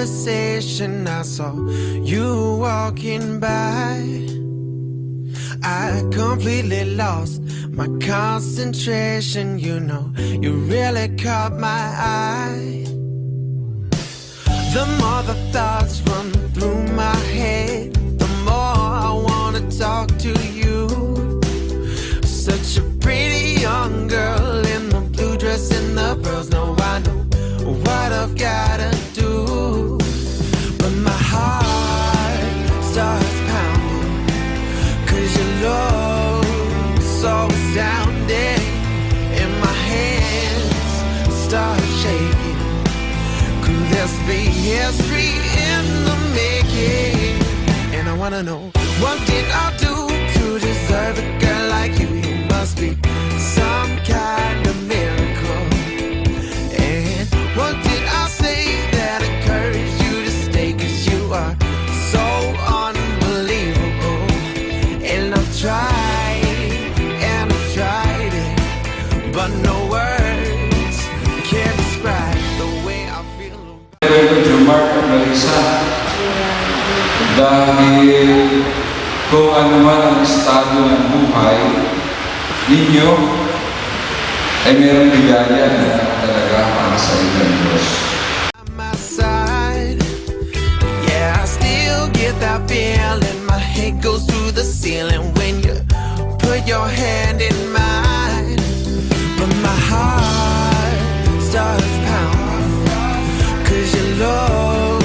conversation, I saw you walking by. I completely lost my concentration, you know, you really caught my eye. The more the thoughts run through my head, the more I wanna talk to you. Such a pretty young girl in the blue dress and the pearls. Now I know what I've gotta do, but my heart starts pounding, 'cause your love so astounding, and my hands start shaking. Could this be history in the making? And I wanna know, what did I do to deserve a girl like you? You must be some kind of miracle. And what did I say that encouraged you to stay? 'Cause you are so unbelievable. And I've tried it, but no words can describe the way I feel. Jumark at Marissa, dahil kung ano man ang estado ng buhay ninyo, ay mayroong bigaya na talaga para sa inyong Diyos. My side, yeah, I still get that feeling. My head goes through the ceiling when you put your hand in mine. But my heart starts pounding, 'cause your love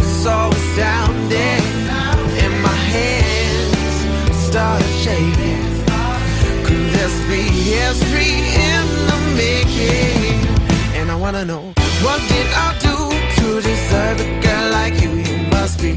is so astounding, and my hands start shaking. Could this be history in the making? And I wanna know, what did I do to deserve a girl like you? You must be